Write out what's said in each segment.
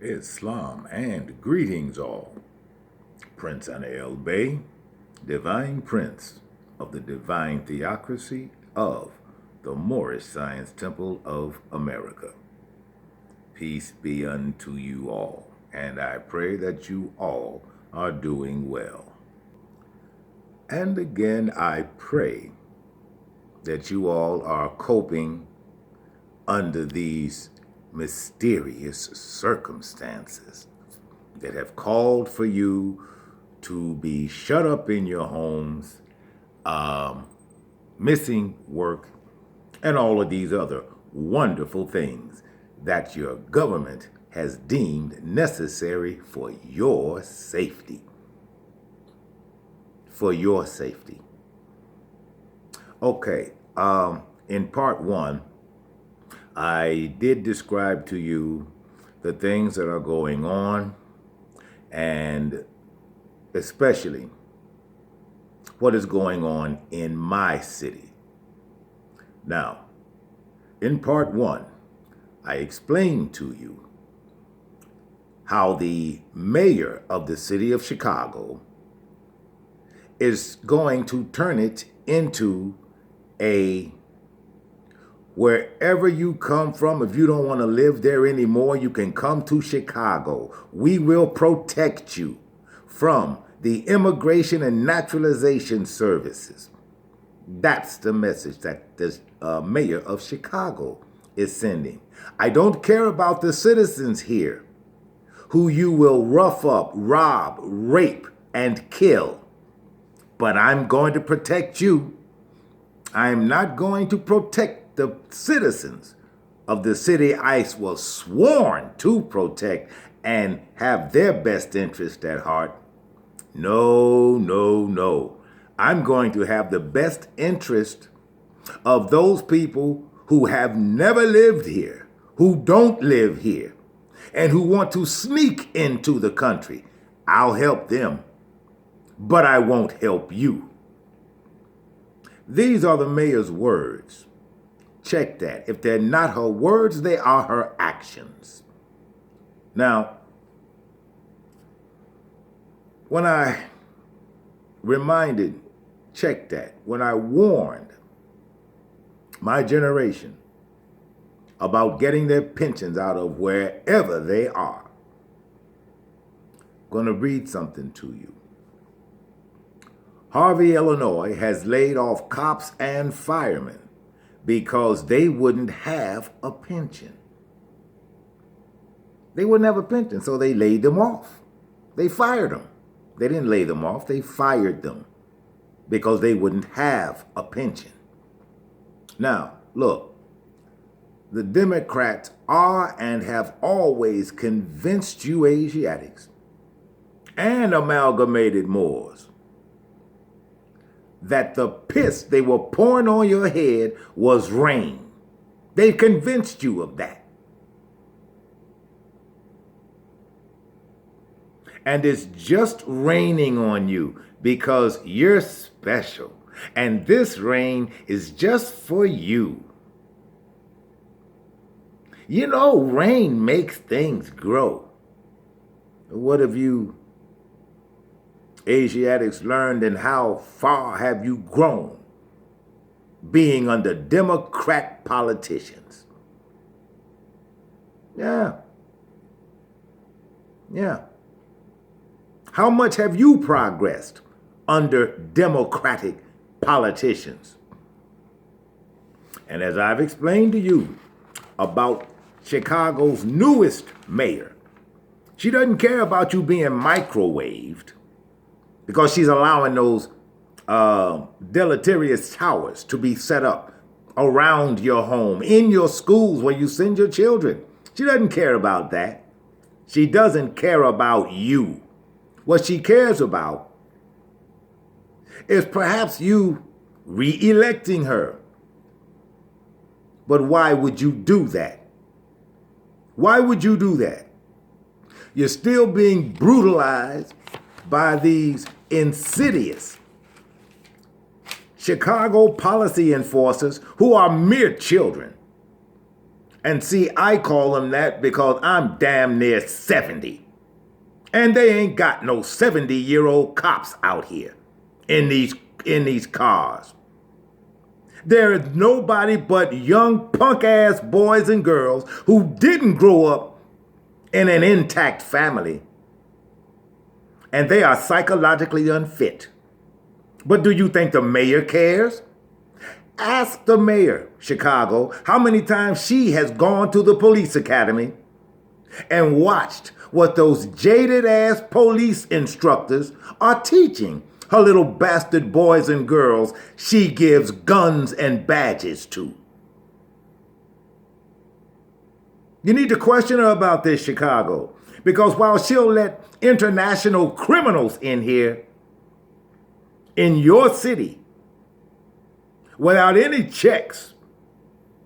Islam, and greetings all. Princeanaelbey, Divine Prince of the Divine Theocracy of the Moorish Science Temple of America. Peace be unto you all, and I pray that you all are doing well. And again, I pray that you all are coping under these mysterious circumstances that have called for you to be shut up in your homes, missing work, and all of these other wonderful things that your government has deemed necessary for your safety. For your safety. Okay, in part one, I did describe to you the things that are going on, and especially what is going on in my city. Now, in part one, I explained to you how the mayor of the city of Chicago is going to turn it into a wherever you come from, if you don't want to live there anymore, you can come to Chicago. We will protect you from the Immigration and Naturalization Services. That's the message that the mayor of Chicago is sending. I don't care about the citizens here who you will rough up, rob, rape, and kill. But I'm going to protect you. I'm not going to protect the citizens of the city I was sworn to protect and have their best interest at heart. No, no, no. I'm going to have the best interest of those people who have never lived here, who don't live here, and who want to sneak into the country. I'll help them, but I won't help you. These are the mayor's words. Check that. If they're not her words, they are her actions. Now, when I check that, when I warned my generation about getting their pensions out of wherever they are, I'm going to read something to you. Harvey, Illinois has laid off cops and firemen because they wouldn't have a pension. They wouldn't have a pension, so they laid them off. They fired them. They didn't lay them off, they fired them because they wouldn't have a pension. Now, look, the Democrats are and have always convinced you Asiatics and amalgamated Moors that the piss they were pouring on your head was rain. They convinced you of that. And it's just raining on you because you're special. And this rain is just for you. You know, rain makes things grow. What have you Asiatics learned, and how far have you grown being under Democrat politicians? Yeah. How much have you progressed under Democratic politicians? And as I've explained to you about Chicago's newest mayor, she doesn't care about you being microwaved because she's allowing those deleterious towers to be set up around your home, in your schools where you send your children. She doesn't care about that. She doesn't care about you. What she cares about is perhaps you re-electing her. But why would you do that? Why would you do that? You're still being brutalized by these insidious Chicago policy enforcers who are mere children. And see, I call them that because I'm damn near 70. And they ain't got no 70-year-old cops out here in these cars. There is nobody but young punk-ass boys and girls who didn't grow up in an intact family. And they are psychologically unfit. But do you think the mayor cares? Ask the mayor, Chicago, how many times she has gone to the police academy and watched what those jaded-ass police instructors are teaching her little bastard boys and girls she gives guns and badges to. You need to question her about this, Chicago, because while she'll let international criminals in here, in your city, without any checks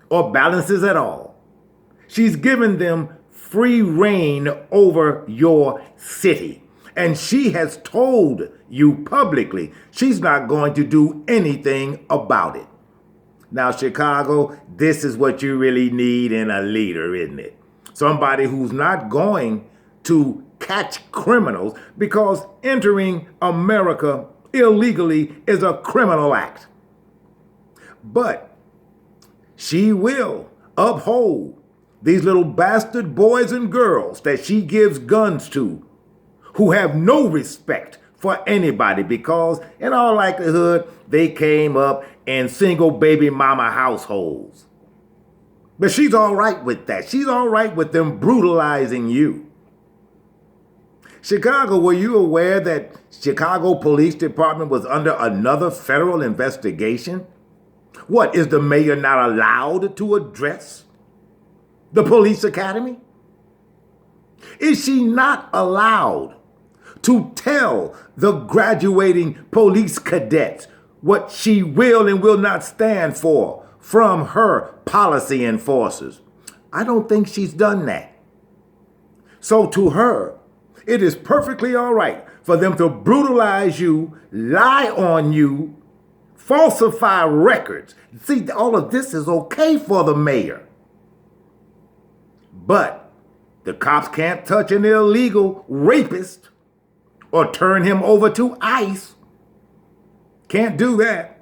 or balances at all, she's given them free reign over your city. And she has told you publicly she's not going to do anything about it. Now, Chicago, this is what you really need in a leader, isn't it? Somebody who's not going to catch criminals, because entering America illegally is a criminal act. But she will uphold these little bastard boys and girls that she gives guns to, who have no respect for anybody, because in all likelihood, they came up in single baby mama households. But she's all right with that. She's all right with them brutalizing you. Chicago, were you aware that Chicago Police Department was under another federal investigation? What, is the mayor not allowed to address the police academy? Is she not allowed to tell the graduating police cadets what she will and will not stand for from her policy enforcers? I don't think she's done that. So to her, it is perfectly all right for them to brutalize you, lie on you, falsify records. See, all of this is okay for the mayor. But the cops can't touch an illegal rapist or turn him over to ICE. Can't do that.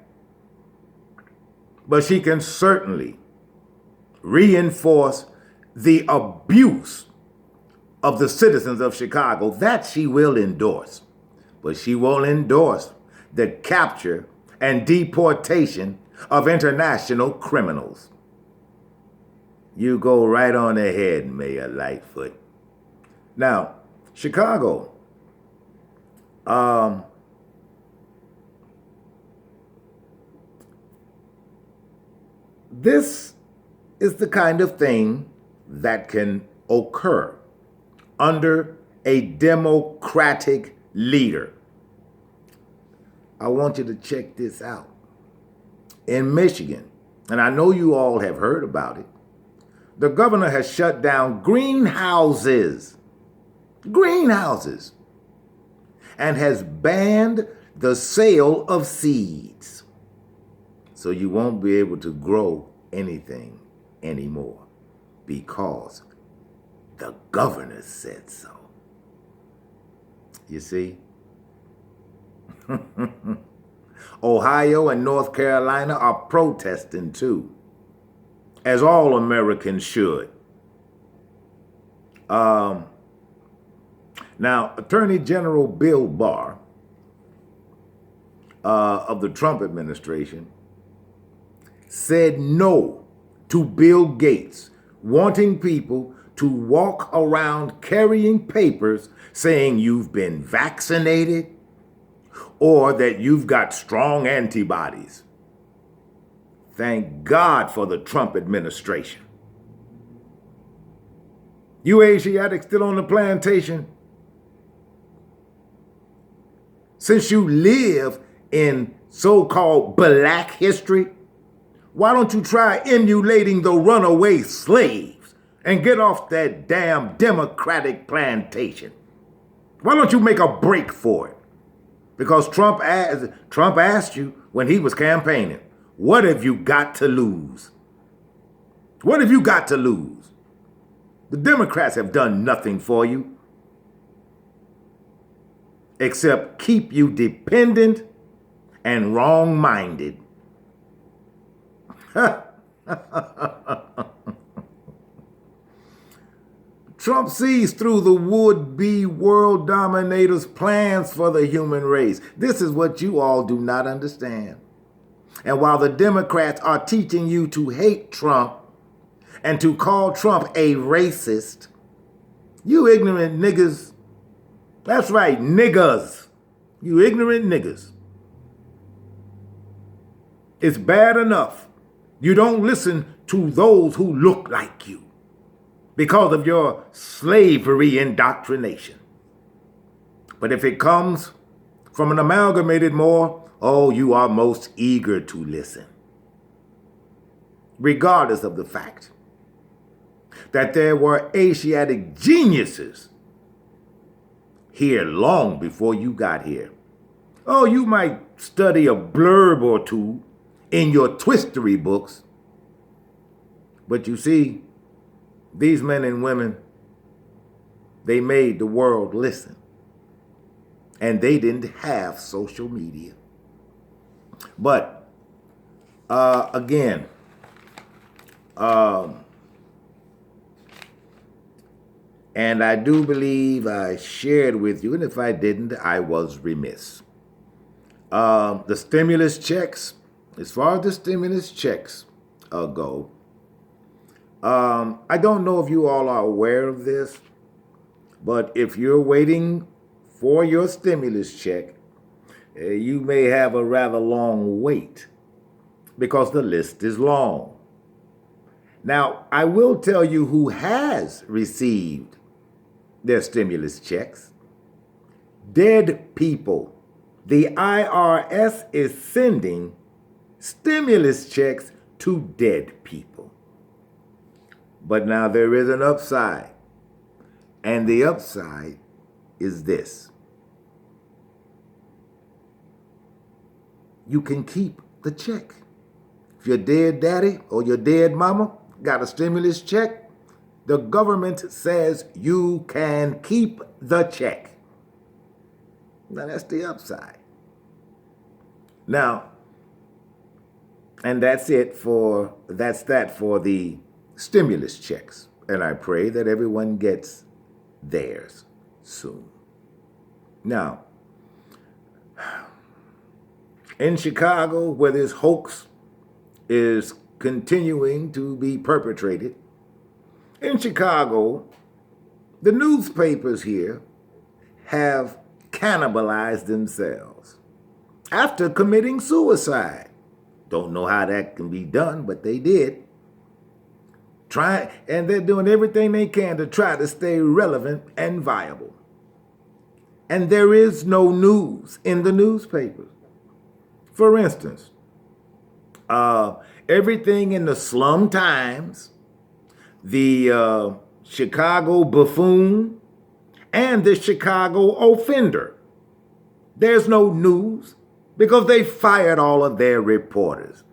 But she can certainly reinforce the abuse of the citizens of Chicago. That she will endorse. But she won't endorse the capture and deportation of international criminals. You go right on ahead, Mayor Lightfoot. Now, Chicago, this is the kind of thing that can occur under a democratic leader. I want you to check this out. In Michigan, and I know you all have heard about it, the governor has shut down greenhouses, and has banned the sale of seeds. So you won't be able to grow anything anymore because the governor said so. You see? Ohio and North Carolina are protesting too, as all Americans should. Now, Attorney General Bill Barr of the Trump administration said no to Bill Gates wanting people to walk around carrying papers saying you've been vaccinated or that you've got strong antibodies. Thank God for the Trump administration. You Asiatics still on the plantation? Since you live in so-called black history, why don't you try emulating the runaway slaves and get off that damn Democratic plantation? Why don't you make a break for it? Because Trump asked you when he was campaigning, what have you got to lose? What have you got to lose? The Democrats have done nothing for you except keep you dependent and wrong-minded. Trump sees through the would-be world dominators' plans for the human race. This is what you all do not understand. And while the Democrats are teaching you to hate Trump and to call Trump a racist, you ignorant niggas, that's right, niggas, you ignorant niggas. It's bad enough you don't listen to those who look like you because of your slavery indoctrination. But if it comes from an amalgamated more, oh, you are most eager to listen, regardless of the fact that there were Asiatic geniuses here long before you got here. Oh, you might study a blurb or two in your twistery books, but you see, these men and women, they made the world listen, and they didn't have social media. But again, and I do believe I shared with you, and if I didn't, I was remiss. The stimulus checks, as far as the stimulus checks go, I don't know if you all are aware of this, but if you're waiting for your stimulus check, you may have a rather long wait because the list is long. Now, I will tell you who has received their stimulus checks. Dead people. The IRS is sending stimulus checks to dead people. But now there is an upside, and the upside is this. You can keep the check. If your dead daddy or your dead mama got a stimulus check, the government says you can keep the check. Now that's the upside. Now, and that's that for the stimulus checks. And I pray that everyone gets theirs soon. Now, in Chicago, where this hoax is continuing to be perpetrated, in Chicago, the newspapers here have cannibalized themselves after committing suicide. Don't know how that can be done, but they did. And they're doing everything they can to try to stay relevant and viable. And there is no news in the newspapers. For instance, everything in the Slum Times, the Chicago Buffoon, and the Chicago Offender, there's no news because they fired all of their reporters.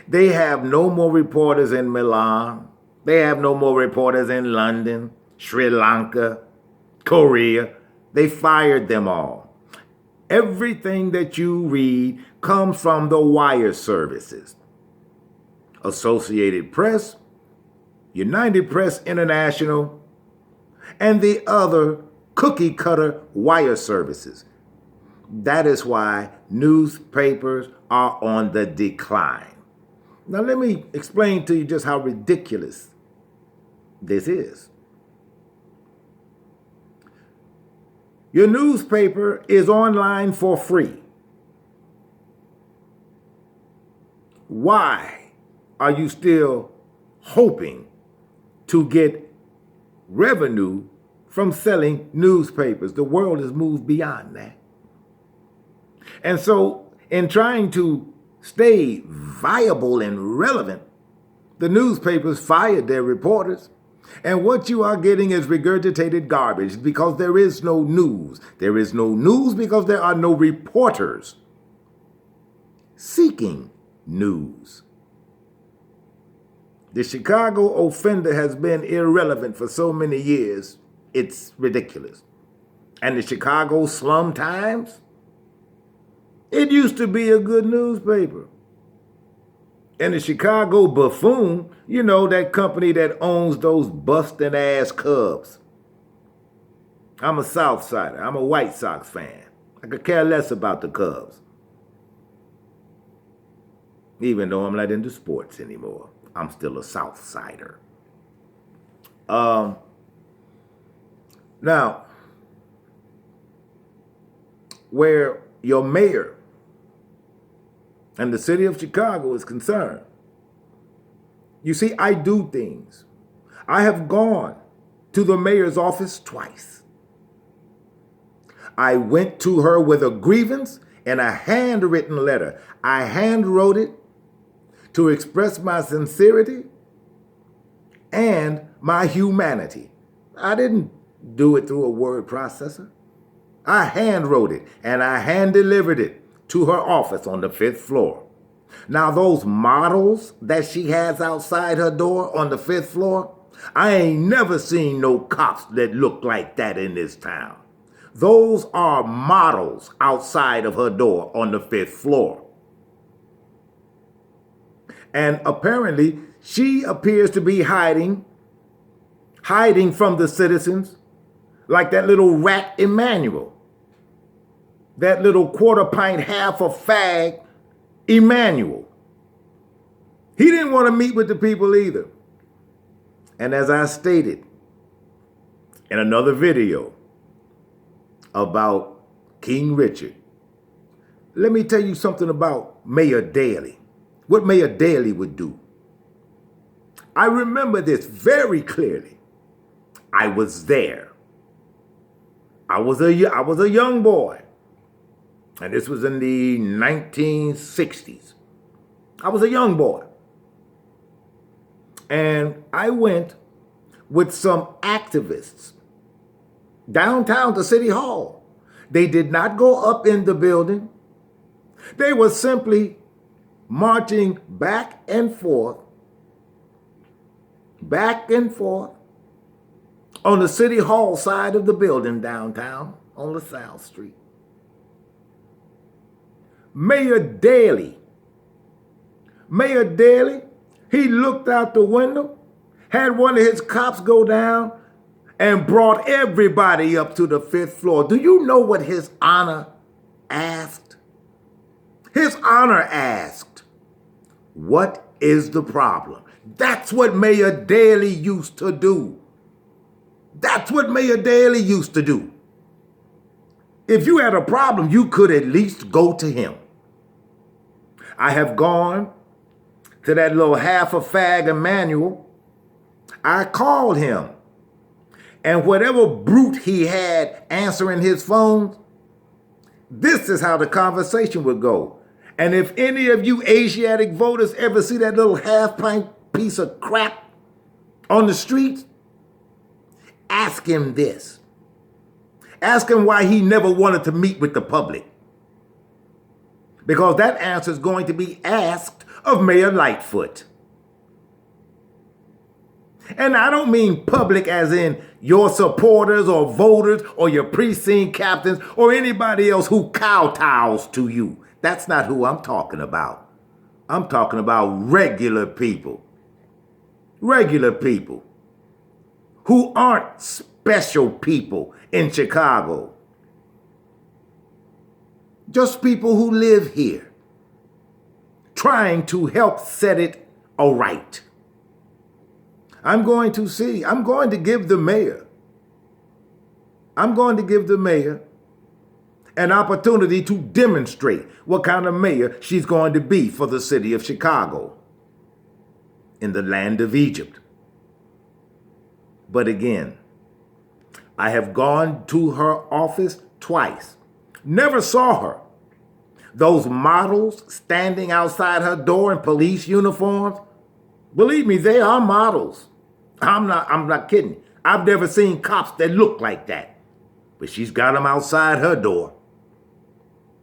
They have no more reporters in Milan. They have no more reporters in London, Sri Lanka, Korea. They fired them all. Everything that you read comes from the wire services. Associated Press, United Press International, and the other cookie-cutter wire services. That is why newspapers are on the decline. Now let me explain to you just how ridiculous this is. Your newspaper is online for free. Why are you still hoping to get revenue from selling newspapers? The world has moved beyond that. And so in trying to stay viable and relevant, the newspapers fired their reporters. And what you are getting is regurgitated garbage because there is no news. There is no news because there are no reporters seeking news. The Chicago offender has been irrelevant for so many years, it's ridiculous. And the Chicago Slum Times, it used to be a good newspaper. And the Chicago Buffoon, you know, that company that owns those busting ass Cubs. I'm a South Sider. I'm a White Sox fan. I could care less about the Cubs. Even though I'm not into sports anymore, I'm still a South Sider. Now, where your mayor and the city of Chicago is concerned, you see, I do things. I have gone to the mayor's office twice. I went to her with a grievance and a handwritten letter. I handwrote it to express my sincerity and my humanity. I didn't do it through a word processor. I handwrote it and I hand-delivered it to her office on the 5th floor. Now, those models that she has outside her door on the 5th floor, I ain't never seen no cops that look like that in this town. Those are models outside of her door on the 5th floor. And apparently, she appears to be hiding from the citizens like that little rat Emmanuel. That little quarter pint, half a fag Emmanuel. He didn't want to meet with the people either. And as I stated in another video about King Richard, let me tell you something about Mayor Daley. What Mayor Daley would do. I remember this very clearly. I was there. I was a young boy. And this was in the 1960s. I was a young boy. And I went with some activists downtown to City Hall. They did not go up in the building. They were simply marching back and forth on the City Hall side of the building downtown on LaSalle Street. Mayor Daley, he looked out the window, had one of his cops go down, and brought everybody up to the 5th floor. Do you know what His Honor asked? His Honor asked, "What is the problem?" That's what Mayor Daley used to do. That's what Mayor Daley used to do. If you had a problem, you could at least go to him. I have gone to that little half a fag Emmanuel. I called him. And whatever brute he had answering his phone, this is how the conversation would go. And if any of you Asiatic voters ever see that little half-pint piece of crap on the street, ask him this. Ask him why he never wanted to meet with the public. Because that answer is going to be asked of Mayor Lightfoot. And I don't mean public as in your supporters or voters or your precinct captains or anybody else who kowtows to you. That's not who I'm talking about. I'm talking about regular people. Regular people who aren't special people in Chicago. Just people who live here, trying to help set it aright. I'm going to give the mayor an opportunity to demonstrate what kind of mayor she's going to be for the city of Chicago in the land of Egypt. But again, I have gone to her office twice. Never saw her. Those models standing outside her door in police uniforms, believe me, they are models. I'm not kidding. I've never seen cops that look like that. But she's got them outside her door.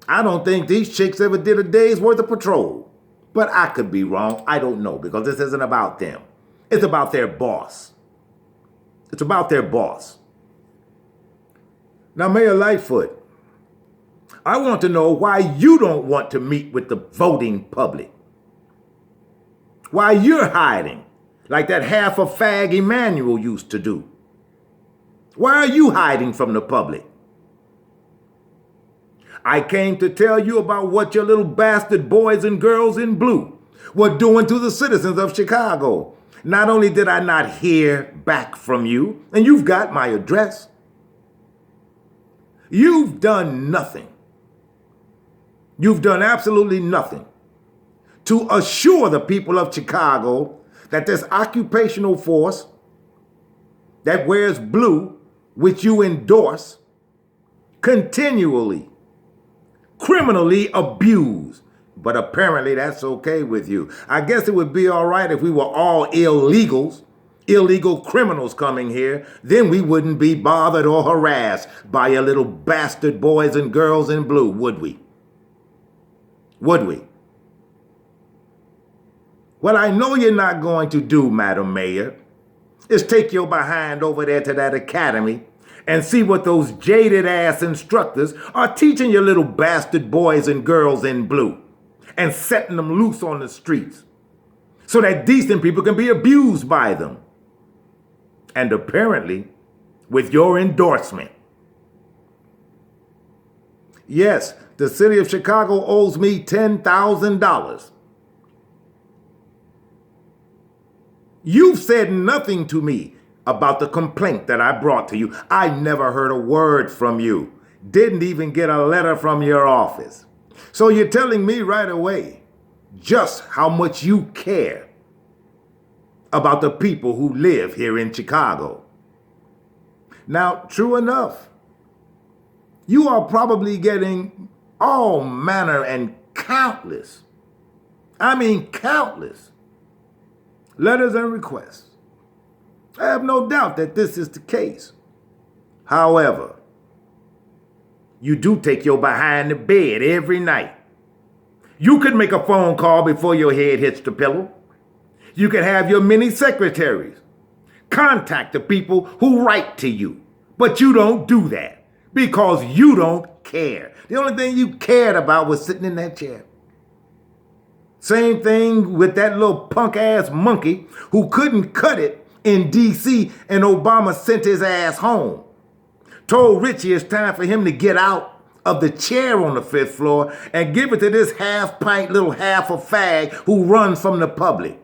I don't think these chicks ever did a day's worth of patrol. But I could be wrong. I don't know, because this isn't about them. It's about their boss. It's about their boss. Now, Mayor Lightfoot, I want to know why you don't want to meet with the voting public. Why you're hiding, like that half a fag Emmanuel used to do. Why are you hiding from the public? I came to tell you about what your little bastard boys and girls in blue were doing to the citizens of Chicago. Not only did I not hear back from you, and you've got my address, you've done nothing. You've done absolutely nothing to assure the people of Chicago that this occupational force that wears blue, which you endorse, continually, criminally abuse. But apparently that's okay with you. I guess it would be all right if we were all illegals, illegal criminals coming here. Then we wouldn't be bothered or harassed by your little bastard boys and girls in blue, would we? Would we? What I know you're not going to do, Madam Mayor, is take your behind over there to that academy and see what those jaded ass instructors are teaching your little bastard boys and girls in blue and setting them loose on the streets so that decent people can be abused by them. And apparently, with your endorsement. Yes, the city of Chicago owes me $10,000. You've said nothing to me about the complaint that I brought to you. I never heard a word from you. Didn't even get a letter from your office. So you're telling me right away just how much you care about the people who live here in Chicago. Now, true enough, you are probably getting all manner and countless, countless letters and requests. I have no doubt that this is the case. However, you do take your behind the bed every night. You could make a phone call before your head hits the pillow. You could have your many secretaries contact the people who write to you. But you don't do that because you don't care. The only thing you cared about was sitting in that chair. Same thing with that little punk ass monkey who couldn't cut it in D.C. and Obama sent his ass home. Told Richie it's time for him to get out of the chair on the 5th floor and give it to this half-pint little half a fag who runs from the public.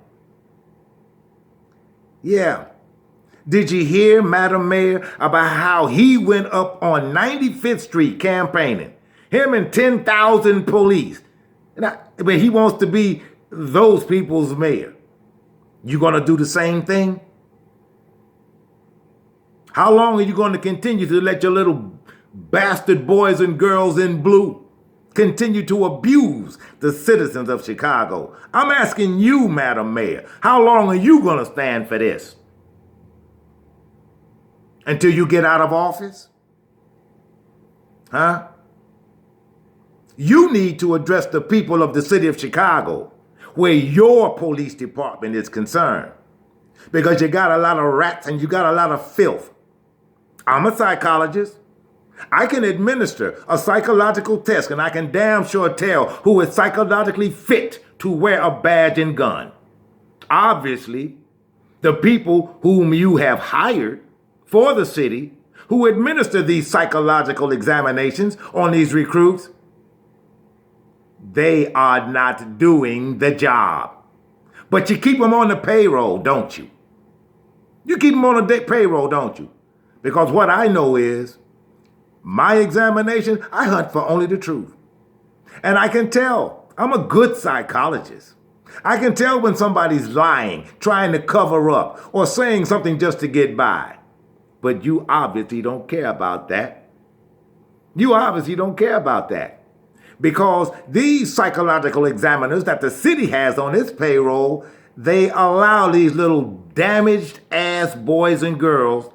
Yeah. Did you hear, Madam Mayor, about how he went up on 95th Street campaigning? Him and 10,000 police. But he wants to be those people's mayor. You going to do the same thing? How long are you going to continue to let your little bastard boys and girls in blue continue to abuse the citizens of Chicago? I'm asking you, Madam Mayor, how long are you going to stand for this? Until you get out of office? Huh? You need to address the people of the city of Chicago where your police department is concerned. Because you got a lot of rats and you got a lot of filth. I'm a psychologist. I can administer a psychological test and I can damn sure tell who is psychologically fit to wear a badge and gun. Obviously, the people whom you have hired for the city who administer these psychological examinations on these recruits, they are not doing the job. But you keep them on the payroll, don't you? You keep them on the payroll, don't you? Because what I know is, my examination, I hunt for only the truth. And I can tell, I'm a good psychologist. I can tell when somebody's lying, trying to cover up, or saying something just to get by. But you obviously don't care about that. You obviously don't care about that. Because these psychological examiners that the city has on its payroll, they allow these little damaged ass boys and girls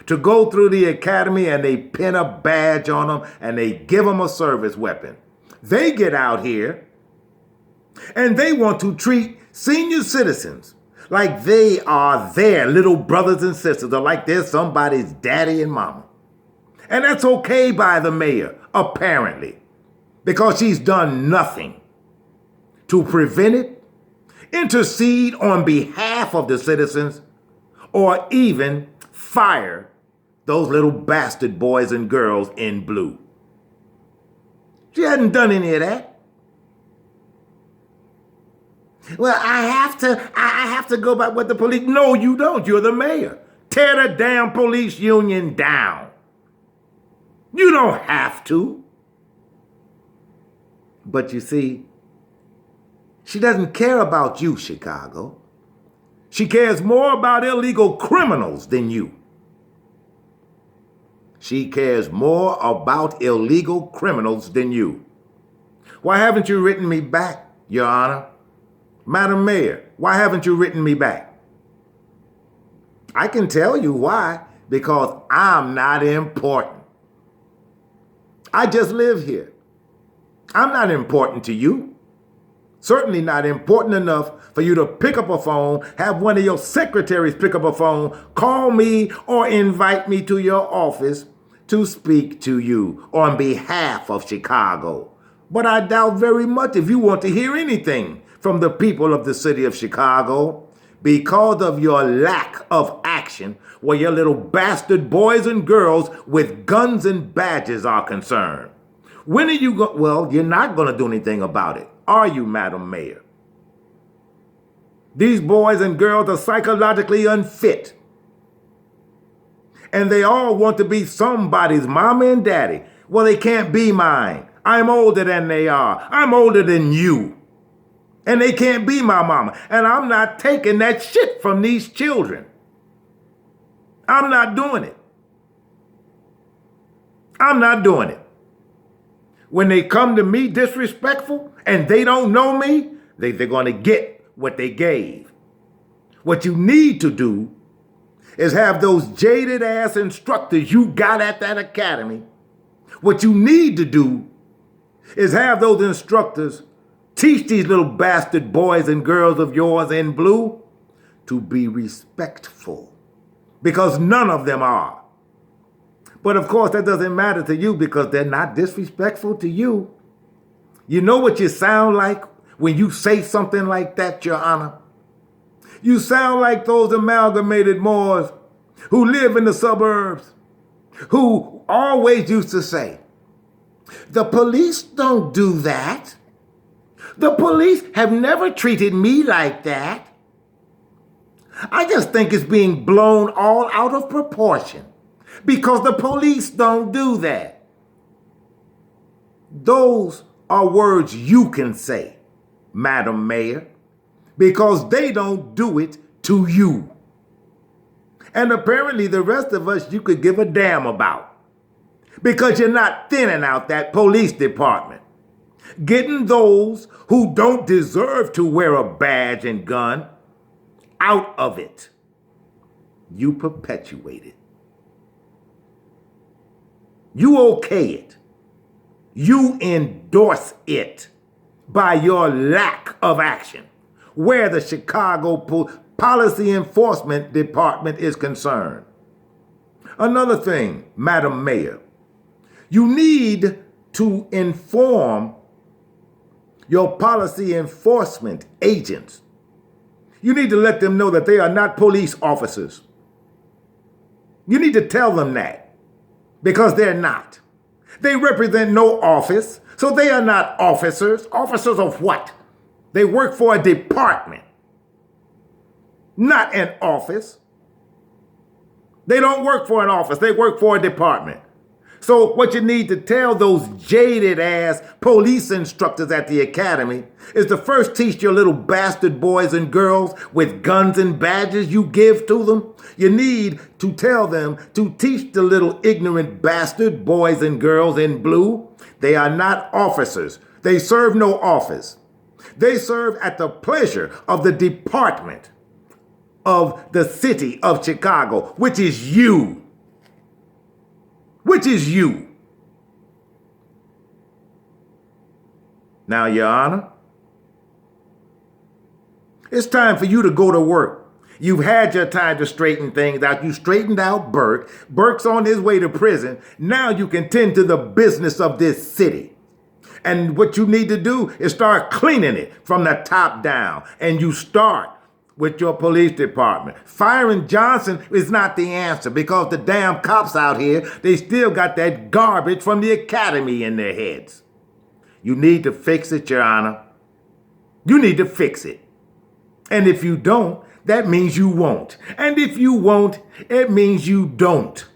to go through the academy and they pin a badge on them and they give them a service weapon. They get out here and they want to treat senior citizens like they are their little brothers and sisters, or like they're somebody's daddy and mama. And that's okay by the mayor, apparently, because she's done nothing to prevent it, intercede on behalf of the citizens, or even fire those little bastard boys and girls in blue. She hasn't done any of that. Well, I have to go by what the police. No, you don't. You're the mayor. Tear the damn police union down. You don't have to. But you see, she doesn't care about you, Chicago. She cares more about illegal criminals than you. She cares more about illegal criminals than you. Why haven't you written me back, Your Honor? Madam Mayor, why haven't you written me back? I can tell you why. Because I'm not important. I just live here. I'm not important to you. Certainly not important enough for you to pick up a phone, have one of your secretaries pick up a phone, call me, or invite me to your office to speak to you on behalf of Chicago. But I doubt very much if you want to hear anything from the people of the city of Chicago because of your lack of action where your little bastard boys and girls with guns and badges are concerned. When are you going? Well, you're not going to do anything about it, are you, Madam Mayor? These boys and girls are psychologically unfit. And they all want to be somebody's mama and daddy. Well, they can't be mine. I'm older than they are. I'm older than you. And they can't be my mama. And I'm not taking that shit from these children. I'm not doing it. I'm not doing it. When they come to me disrespectful and they don't know me, they're going to get what they gave. What you need to do is have those jaded ass instructors you got at that academy. What you need to do is have those instructors teach these little bastard boys and girls of yours in blue to be respectful, because none of them are. But of course, that doesn't matter to you because they're not disrespectful to you. You know what you sound like when you say something like that, Your Honor? You sound like those amalgamated Moors who live in the suburbs, who always used to say, the police don't do that. The police have never treated me like that. I just think it's being blown all out of proportion because the police don't do that. Those are words you can say, Madam Mayor, because they don't do it to you. And apparently the rest of us you could give a damn about because you're not thinning out that police department, getting those who don't deserve to wear a badge and gun out of it. You perpetuate it. You okay it. You endorse it by your lack of action where the Chicago Policy Enforcement Department is concerned. Another thing, Madam Mayor, you need to inform your policy enforcement agents. You need to let them know that they are not police officers. You need to tell them that because they're not. They represent no office, so they are not officers. Officers of what? They work for a department, not an office. They don't work for an office. They work for a department. So what you need to tell those jaded ass police instructors at the academy is to first teach your little bastard boys and girls with guns and badges you give to them. You need to tell them to teach the little ignorant bastard boys and girls in blue. They are not officers. They serve no office. They serve at the pleasure of the department of the city of Chicago, which is you. Which is you. Now, Your Honor, it's time for you to go to work. You've had your time to straighten things out. You straightened out Burke. Burke's on his way to prison. Now you can tend to the business of this city. And what you need to do is start cleaning it from the top down. And you start with your police department. Firing Johnson is not the answer because the damn cops out here, they still got that garbage from the academy in their heads. You need to fix it, Your Honor. You need to fix it. And if you don't, that means you won't. And if you won't, it means you don't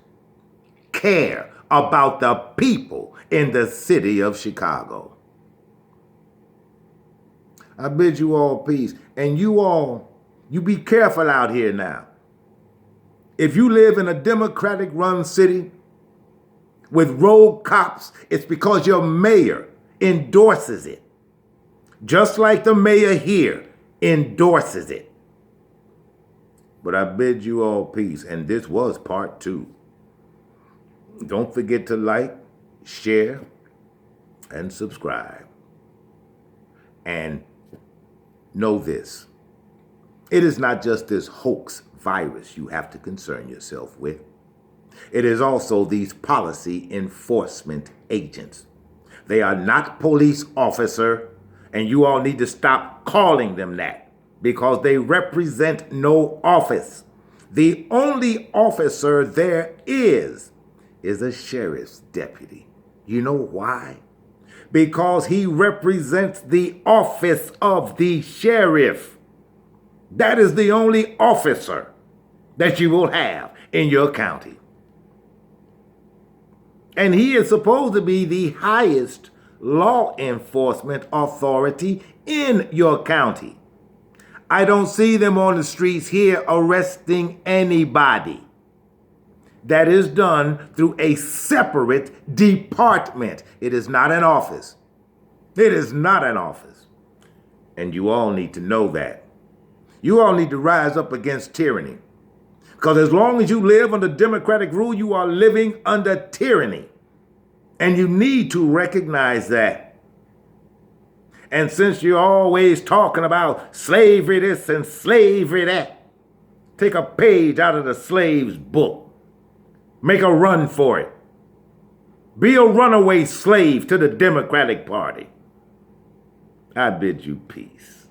care about the people in the city of Chicago. I bid you all peace. And you be careful out here now. If you live in a Democratic-run city with rogue cops, it's because your mayor endorses it. Just like the mayor here endorses it. But I bid you all peace. And this was part 2. Don't forget to like, share, and subscribe. And know this. It is not just this hoax virus you have to concern yourself with. It is also these policy enforcement agents. They are not police officer, and you all need to stop calling them that because they represent no office. The only officer there is a sheriff's deputy. You know why? Because he represents the office of the sheriff. That is the only officer that you will have in your county. And he is supposed to be the highest law enforcement authority in your county. I don't see them on the streets here arresting anybody. That is done through a separate department. It is not an office. It is not an office. And you all need to know that. You all need to rise up against tyranny. Because as long as you live under democratic rule, you are living under tyranny. And you need to recognize that. And since you're always talking about slavery this and slavery that, take a page out of the slave's book. Make a run for it. Be a runaway slave to the Democratic Party. I bid you peace.